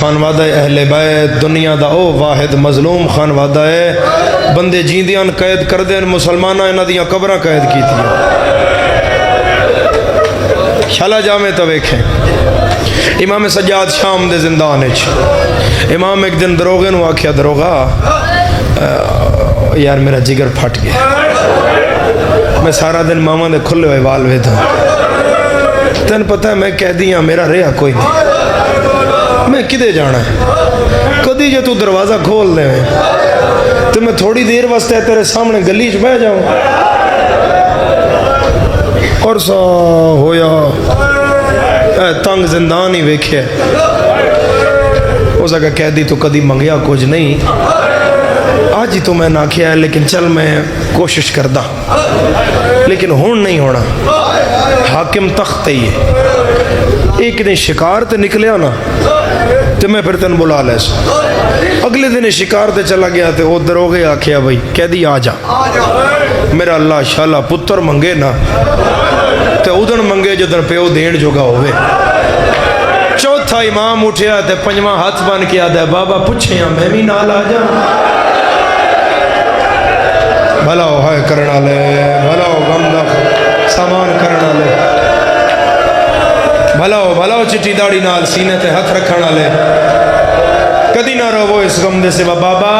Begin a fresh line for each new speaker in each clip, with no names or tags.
خانوادہ اہل بیت دنیا دا او واحد مظلوم خانوادہ ہے، بندے جیندیاں قید کر دین مسلمانہ انہاں دیاں قبراں قید کیتیاں۔ شالا جامع تو ویکھیں امام سجاد شام دے زندان وچ امام ایک دن دروغے نو آکھیا دروغا یار میرا جگر پھٹ گیا، میں سارا دن ماما دے کھلے ہوئے وال وے تھا، تین پتہ ہے میں کہہ دیا میرا رہا کوئی نہیں، میں کدے جانا ہے، کدی جو تو دروازہ کھول دے تو میں تھوڑی دیر واسطے تیرے سامنے گلی چ بہ جاؤں۔ اور سا ہویا تنگ زندان ہی ویکھے، اس اگر قیدی تو کدی منگیا کچھ نہیں، آج ہی تو میں نہ کیا ہے لیکن چل میں کوشش کردہ، لیکن ہون نہیں ہونا، حاکم تخت ہی ہے، ایک دن شکار تے نکلیا نا تو میں پھر تن بلا لے سو، اگلے دن شکار تے چلا گیا تے وہ دروغے آکھیا بھائی قیدی آ جا، میرا اللہ شالا پتر منگے نا تے ادن منگے جدن پیو دین جوگا ہوئے۔ چوتھا امام اٹھیا تے پنجواں ہاتھ بن کے آدھا بابا پوچھیں میں بھی نال آ جا، بھلا ہو ہائے کرنا لے، بھلا ہو گمدہ سامان کرنا لے، بھلا ہو چٹی داڑی نال سینے تے ہاتھ رکھنا لے، کدی نہ رو اس غم دے سے بابا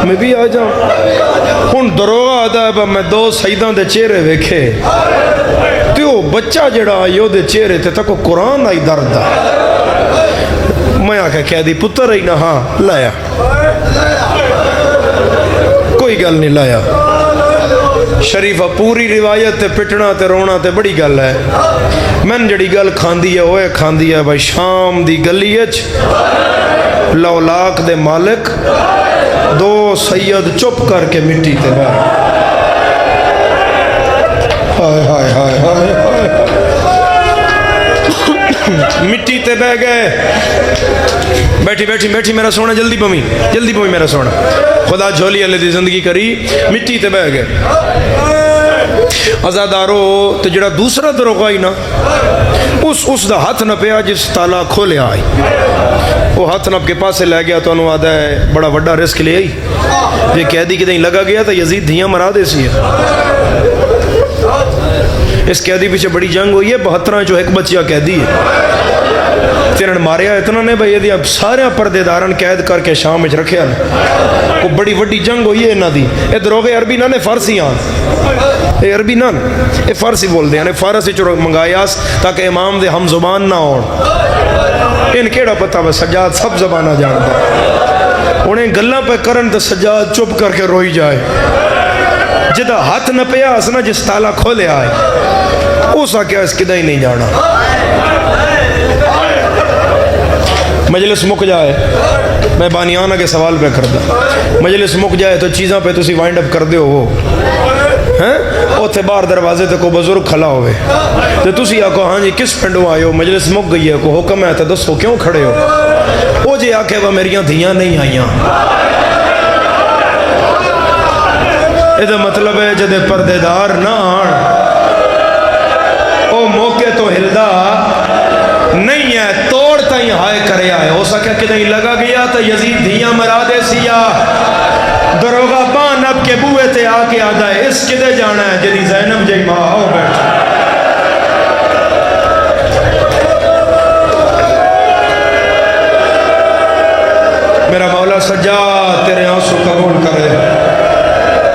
میں بھی آ جاؤں۔ ہن دروغہ آدھا ہے میں دو سیدان دے چہرے ویکھے تیو بچہ جڑا آئیو دے چہرے تے تکو قرآن آئی درد دا، میں آکھا قیدی پتر رہی نا، ہاں لایا، کوئی گل نہیں لایا۔ شریفہ پوری روایت تے پٹنا تے رونا تے بڑی گل ہے، میں جڑی گل کھاندی ہے وہ کھاندی ہے بھائی شام دی گلی اچ لولاک دے مالک دو سید چپ کر کے مٹی تے بہ، ہائے ہائے ہائے ہائے مٹی تے بہ گئے، بیٹھی میرا سونا جلدی پمی میرا سونا، خدا جھولی اللہ دی زندگی کری، مٹی تے بہ گئے۔ ازادارو تے جڑا دوسرا دروغہ ہی نا اس دا ہاتھ نہ پیا جس تالا کھولے آئی، وہ ہاتھ نب کے پاس سے لے گیا تو انہوں آدھا ہے بڑا وڈا رسک لے آئی، یہ قیدی کی دیں لگا گیا تھا یزید دھیاں مرا دے سی ہے، اس قیدی پیچھے بڑی جنگ ہوئی ہے، 72 جو ایک بچیا قیدی ہے، تیرن ماریا اتنا نے بھائی یہ سارے پردے دارن قید کر کے شام میں رکھے ہیں، کو بڑی وڈی جنگ ہوئی ہے انہاں دی، اے دروغے عربی نہ نے فارسی آن، اے عربی نہ اے فارسی بول دے ہیں، فارسی چو منگایاس تاکہ امام دے ہم زبان نہ ہون، ان کیڑا پتہ بس سجاد سب زبانہ جانتا ہے، انہیں گلہ پہ کرن تو سجاد چپ کر کے روئی جائے، جدہ ہاتھ نہ پیا اسنا جس تالا کھولے آئے، اسا کیا اس کدہ ہی نہیں جانا، مجلس مک جائے، میں بانیانہ کے سوال پہ کر دا، مجلس مک جائے تو چیزاں پہ تسی وائنڈ اپ کر دے ہو، اوتھے باہر دروازے تے کو بزرگ کھلا ہوئے تو تسی آکو ہاں جی کس پنڈوں آئے ہو، مجلس مک گئی ہے کو حکم ہے تو دسو کیوں کھڑے ہو، او جی آکے وہ میریاں دھیاں نہیں آئیاں، یہ مطلب ہے جدے پردے دار نہ آن او موقع تو ہلدا نہیں ہے، توڑ تائیں ہائے کرے آئے، ہو سکے کہ نہیں لگا گیا تو یزید دھیاں مرا دے سیا، دروغہ بان اب کے بوئے تے آکے آدھا ہے اس کدے جانا ہے جدی زینب جائی ماں آؤ بیٹھ، میرا مولا سجاد تیرے آنسو قبول کرے،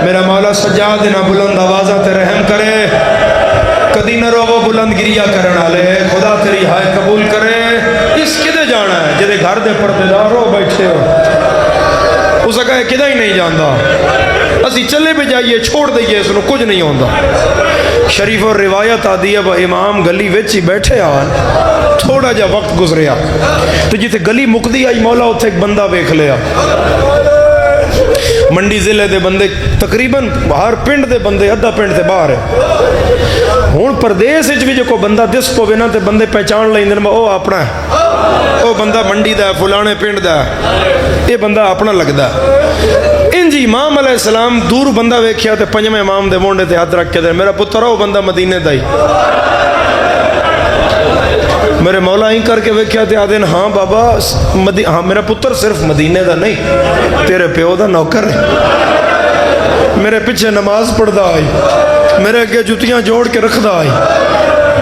میرا مولا سجاد نہ بلند آوازہ تے رحم کرے، کدی نہ رو وہ بلند گریہ کرنا لے، خدا تیری ہائے قبول کرے، اس کدے جانا ہے جدے گھر دے پردے دار ہو بیٹھے ہو، اس کہے کدہ ہی نہیں جاندہ، اسی چلے بھی جائیے چھوڑ دئیے اس نے کچھ نہیں ہوندہ۔ شریف اور روایت آدھی ہے امام گلی ویچی بیٹھے آن تھوڑا جا وقت گزریا تو جیتے گلی مقدی آئی مولا اتھے ایک بندہ بیکھ لیا، منڈی ضلع دے بندے تقریباً ہر پنڈ دے بندے ادھا پنڈ تے باہر ہے، ہون پردیس اچ بھی جو کو بندہ دس پو بنا تے بندے پہچان لیں دن میں او اپنا ہے، او بندہ منڈی دا ہے فلانے پنڈ دا ہے، یہ بندہ اپنا لگ دا ہے۔ ان جی امام علیہ السلام دور بندہ ویکھیا تے پنجمے امام دے مونڈے تے ہاتھ رکھ کے دے میرا پتر او بندہ مدینے دا ہی، میرے مولا ہی کر کے ویکھیا تے آدھے ہاں بابا ہاں میرا پتر صرف مدینے دا نہیں تیرے پیو دا نوکر ہے، میرے پیچھے نماز پڑھدا آئی، میرے اگے جتیاں جوڑ کے رکھدا آئی،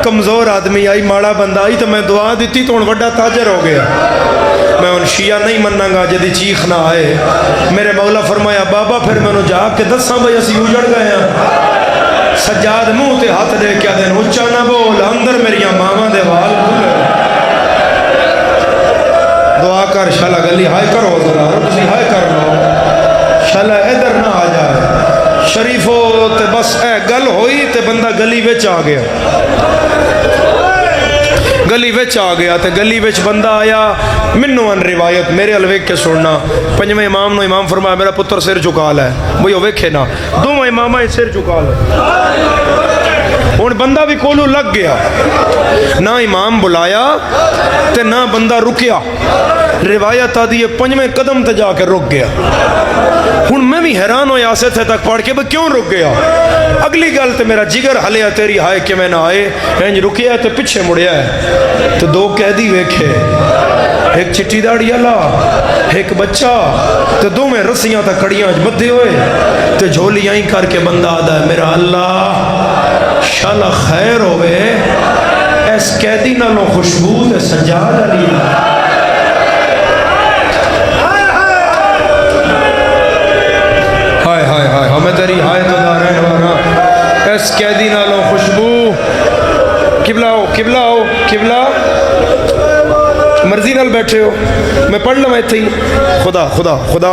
کمزور آدمی آئی، ماڑا بندہ آئی تو میں دعا دیتی تو ہن وڈا تاجر ہو گیا، میں ان شیعہ نہیں مننا گا جدی چیخ نہ آئے۔ میرے مولا فرمایا بابا پھر میں انہوں جا کے دساں بھئی اسی اجڑ گئے ہیں، سجاد منہ تے ہاتھ دے کیا دین اچا نہ بول اندر میریاں ماما دے وال کھلے، دعا کر شالا گلی ہائے کرو ذرا تسی ہائے کر لو شالا ادھر نہ آ جائے شریفو تے بس اے گل ہوئی تے بندہ گلی وچ آ گیا، گلی وچ آ گیا تے گلی وچ بندہ آیا منو ان روایت میرے الویک کے سننا پنجویں امام نو امام فرمایا میرا پتر سر چکا لے بھئی وہ ویکھے نا دوواں اماماں سر چکا لے، ہن بندہ بھی کولو لگ گیا، نہ امام بلایا تے نہ بندہ رکیا، روایت آدھی ہے پنجویں قدم تے جا کے رک گیا، ہن میں بھی حیران ہو یاسے تھے تک پڑھ کے بھئی کیوں رک گیا، اگلی گل تے میرا جگر ہلیا تیری ہائے کہ میں نہ آئے انج رکیا ہے تے پیچھے مڑیا ہے تو دو قیدی ویکھے، ایک چٹی داڑی اللہ ایک بچہ تے دو میں رسیاں تا کڑیاں بدھے ہوئے تے جھولیاں ہی کر کے بندہ آدھا ہے میرا اللہ شالا خیر ہوئے ایس قیدی نالوں خوشبو تے سجاد علی ہائے ہائے ہائے ہمیں تیری ہائے تو دا رہن وانا ایس قیدی نالوں خوشبو قبلہ ہو قبلہ ہو قبلہ مرضی نال بیٹھے ہو میں پڑھ لوں ایتھے ہی خدا خدا خدا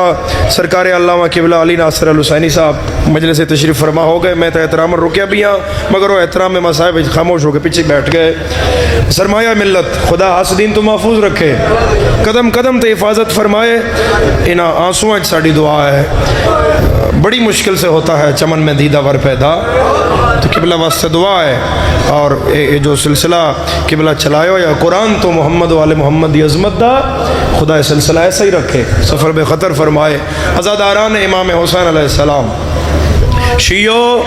سرکار علامہ قبلہ علی ناصر الحسینی صاحب مجلس تشریف فرما ہو گئے، میں تو احترام رکیا بھی ہاں مگر وہ احترام میں مصاحب خاموش ہو کے پیچھے بیٹھ گئے، سرمایہ ملت خدا حسدین تو محفوظ رکھے، قدم قدم تے حفاظت فرمائے، انہاں آنسویں ساڑی دعا ہے، بڑی مشکل سے ہوتا ہے چمن میں دیدہ ور پیدا، تو قبلہ واسطے دعا ہے، اور یہ جو سلسلہ قبلہ چلائے یا قرآن تو محمد والے محمد دی عظمت دا خدا سلسلہ ایسا ہی رکھے، سفر بے خطر فرمائے، عزاداران امام حسین علیہ السلام شیعو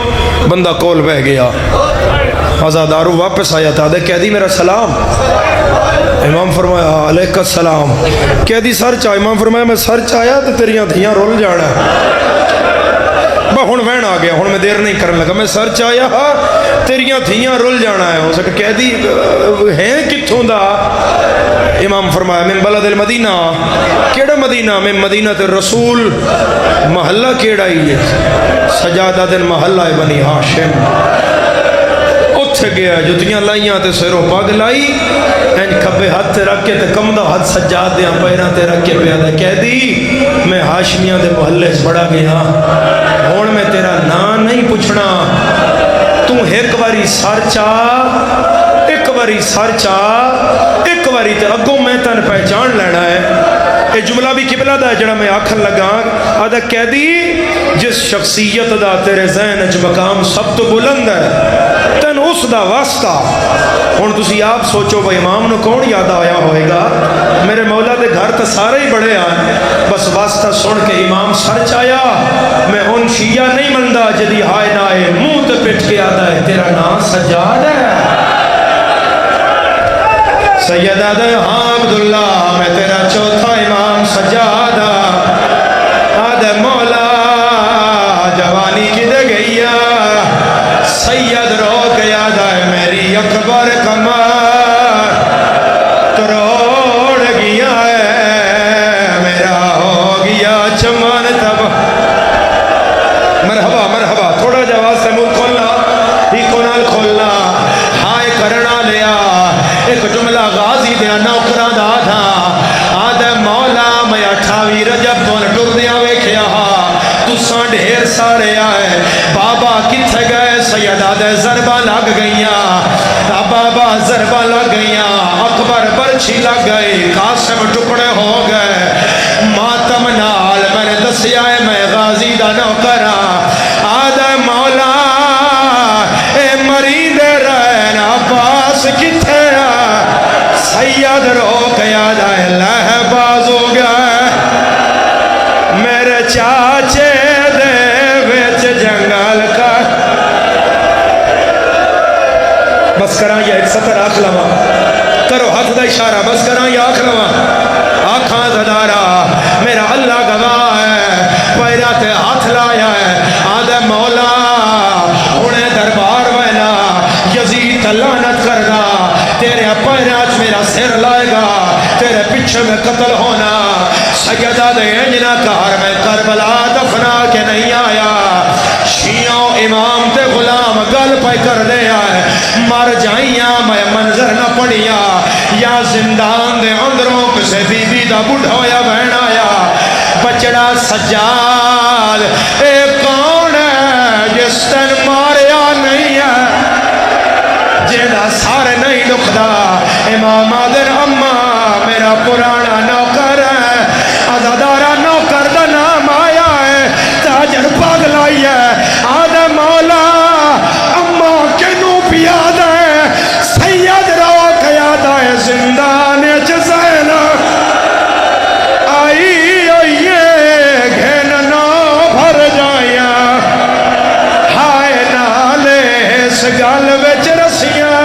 بندہ کول بہ گیا، عزادارو واپس آیا تھا دے قیدی میرا سلام، امام فرمایا علیکہ السلام، قیدی سر چاہ، امام فرمایا میں سر چاہیا تو تیریاں دھیاں رول جانا با ہن وین آ گیا، ہن میں دیر نہیں کرنے لگا، میں سر چاہیا تیریاں دھیاں رول جانا ہے، ہو سکتا قیدی ہیں کتھوں دا، امام فرمایا من بلد المدینہ، کیڑا مدینہ میں مدینہ تے رسول، محلہ کیڑا ہی ہے سجادہ دن محلہ بنی ہاشم، اتھے گیا جتیاں لائیاں تے سیروں پاگ لائی این کھبے ہاتھ تے رکھ کے تے کمدہ ہاتھ سجاد دیاں پیران تے رکھ کے پیادہ کہہ دی میں ہاشمیاں دے محلے سے بڑا گیا ہون میں تیرا نا نہیں پوچھنا تو ایک باری سر چاہ ایک باری سر چاہ ایک باری تے اگوں میں تن پہچان لینا ہے، یہ جملہ بھی قبلہ دا ہے جڑا میں آکھن لگا آدھا کہہ دی جس شخصیت دا تیرے ذہن اچ مقام سب تو بلند ہے تن اس دا واسطہ، ہن تسی آپ سوچو بھئی امام نو کون یاد آیا ہوئے گا، میرے مولا دے گھر تا سارے ہی بڑے آئے، بس واسطہ سن کے امام سر چایا میں ان شیعہ نہیں مندہ جدی ہائے نائے منہ تے پٹ کے آدھا ہے تیرا نام سجاد ہے، سیدہ دے ہاں عبداللہ میں تیرا چوتھا امام سجادہ، آدھے مولا جوانی کی دے گئیا سید رو کے یاد آئے میری اکبر کمار کروڑ گیا ہے میرا ہو گیا چمن تب، مرحبا مرحبا تھوڑا جواز سے منہ کھولنا ہی کنال کھولنا، ہائے کرنا لیا ایک جملہ غازی دیا نوکرہ دا تھا، آدھے مولا میں 28 رجب تو ٹر دیا ویکھیا تساں ڈھیر سارے آئے، بابا کتھے گئے سیدہ دے ضربہ لگ گئیاں، بابا ضربہ لگ گئیاں، اکبر برچھی لگ گئی، قاسم ٹکڑے ہو گئے، ماتم نال میں نے دسیا ہے میں غازی دا نوکرہ، آدھے مولا اے مرید رہن عباس کتھے سید رو کے یاد آئے لہ باز ہو گیا میرے چاچے دے ویچ جنگل کا، بس کرا یہ ایک سطر آخ لما کرو ہاتھ دا اشارہ بس کراں یا آکھ لواں آکھاں زدارا میرا اللہ گواہ ہے پیرا تے ہاتھ لایا ہے آدھے مولا انہیں دربار ویلا یزید لعنت کرنا تیرے پیراچ میرا سر لائے گا تیرے پیچھے میں قتل ہونا سیدہ دے انجنا کار میں کربلا دفنا کے نہیں آیا شیعوں امام تے غلام گل پہ کر دیا ہے مر جائیاں میں منظر نہ پڑیا یا زندان دے اندروں کسے بی بی دا بڑھا یا بہن آیا بچڑا سجاد اے کون ہے جس تن ماریا نہیں ہے جیدہ سارے نہیں لکھدا امام آدر اما میرا پرانا نوکر ہے عزادارہ نوکر دا نام آیا ہے تاجر پاگل آئی ہے آدھے مولا اما کنو پیاد ہے سید روا قیاد ہے زندان جزین آئی آئیے گھن نو بھر جائیا ہائے نالے اس گل وچ رسیاں